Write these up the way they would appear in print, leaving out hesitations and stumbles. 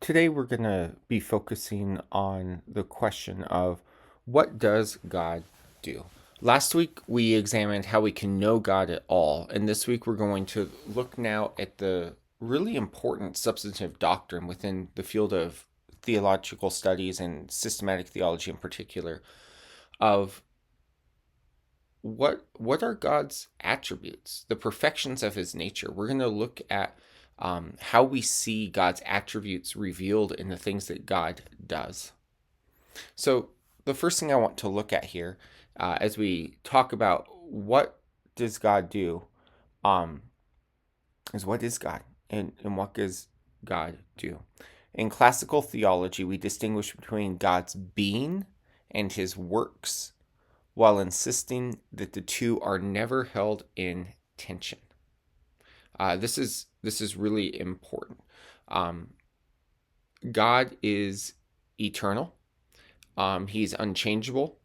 Today, we're going to be focusing on the question of what does God do? Last week, we examined how we can know God at all. And this week, we're going to look now at the really important substantive doctrine within the field of theological studies and systematic theology in particular of what are God's attributes, the perfections of his nature. We're going to look at how we see God's attributes revealed in the things that God does. So, the first thing I want to look at here, as we talk about what does God do, um, is what is God and what does God do? In classical theology, we distinguish between God's being and his works, while insisting that the two are never held in tension. This is really important. Um, God is eternal. He's unchangeable,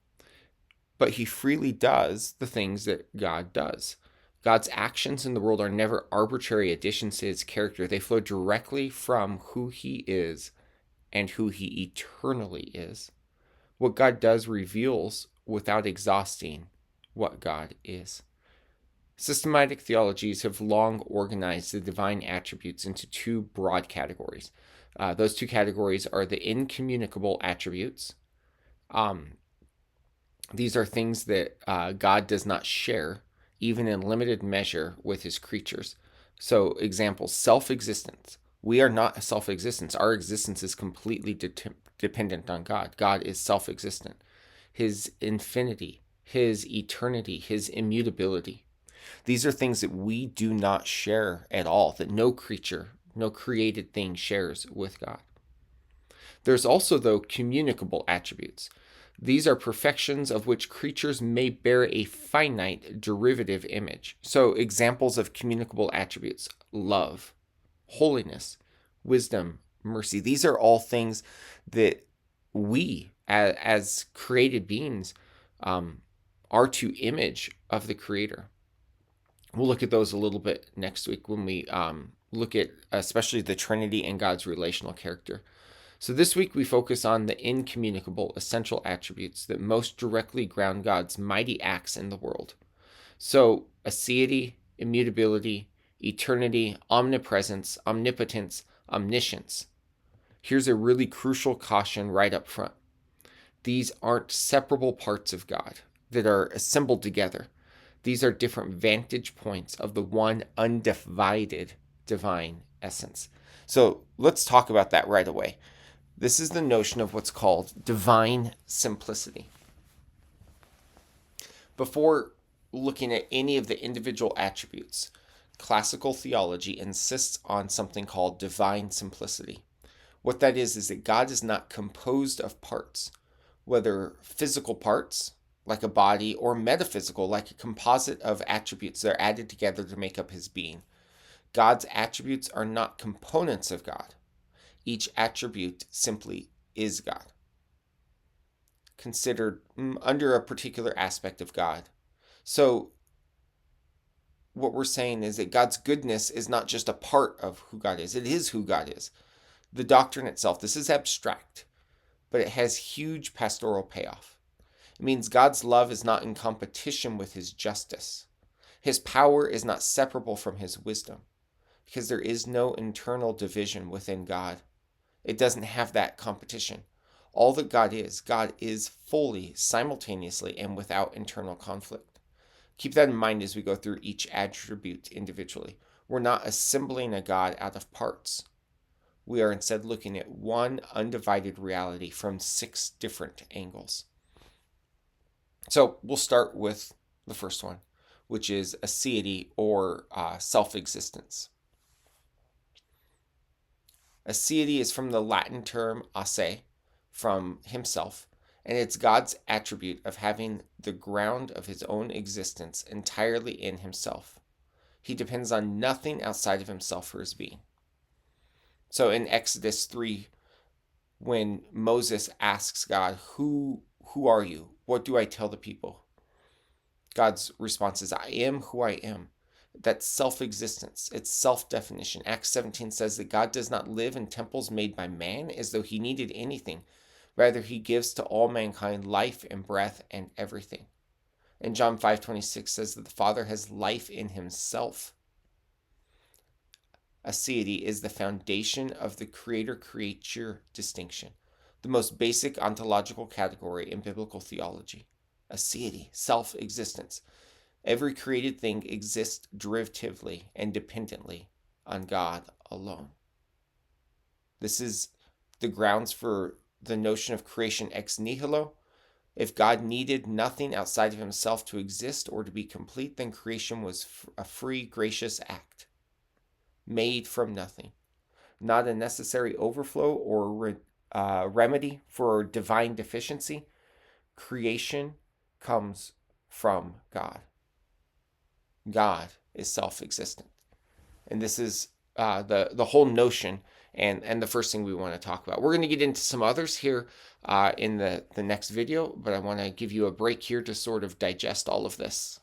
but he freely does the things that God does. God's actions in the world are never arbitrary additions to his character. They flow directly from who he is and who he eternally is. What God does reveals without exhausting what God is. Systematic theologies have long organized the divine attributes into two broad categories. Those two categories are the incommunicable attributes. These are things that God does not share, even in limited measure, with his creatures. So, examples: self existence. We are not a self existence. Our existence is completely dependent on God. God is self existent. His infinity, his eternity, his immutability. These are things that we do not share at all, that no creature, no created thing shares with God. There's also, though, communicable attributes. These are perfections of which creatures may bear a finite derivative image. So, examples of communicable attributes: love, holiness, wisdom, mercy. These are all things that we, as created beings, are to image of the Creator. We'll look at those a little bit next week when we look at especially the Trinity and God's relational character. So this week we focus on the incommunicable essential attributes that most directly ground God's mighty acts in the world. So aseity, immutability, eternity, omnipresence, omnipotence, omniscience. Here's a really crucial caution right up front. These aren't separable parts of God that are assembled together. These are different vantage points of the one undivided divine essence. So let's talk about that right away. This is the notion of what's called divine simplicity. Before looking at any of the individual attributes, classical theology insists on something called divine simplicity. What that is that God is not composed of parts, whether physical parts, like a body, or metaphysical, like a composite of attributes that are added together to make up his being. God's attributes are not components of God. Each attribute simply is God, considered under a particular aspect of God. So, what we're saying is that God's goodness is not just a part of who God is, it is who God is. The doctrine itself, this is abstract, but it has huge pastoral payoff. It means God's love is not in competition with his justice. His power is not separable from his wisdom, because there is no internal division within God. It doesn't have that competition. All that God is fully, simultaneously, and without internal conflict. Keep that in mind as we go through each attribute individually. We're not assembling a God out of parts. We are instead looking at one undivided reality from 6 different angles. So we'll start with the first one, which is aseity, or self-existence. Aseity is from the Latin term ase, from himself, and it's God's attribute of having the ground of his own existence entirely in himself. He depends on nothing outside of himself for his being. So in Exodus 3, when Moses asks God, who are you? What do I tell the people? God's response is, I am who I am. That's self-existence. It's self-definition. Acts 17 says that God does not live in temples made by man as though he needed anything. Rather, he gives to all mankind life and breath and everything. And John 5:26 says that the Father has life in himself. Aseity is the foundation of the creator-creature distinction, the most basic ontological category in biblical theology. Aseity, self-existence. Every created thing exists derivatively and dependently on God alone. This is the grounds for the notion of creation ex nihilo. If God needed nothing outside of himself to exist or to be complete, then creation was a free, gracious act, made from nothing, not a necessary overflow or remedy for divine deficiency. Creation comes from God. God is self-existent. And this is the whole notion and the first thing we want to talk about. We're going to get into some others here in the next video, but I want to give you a break here to sort of digest all of this.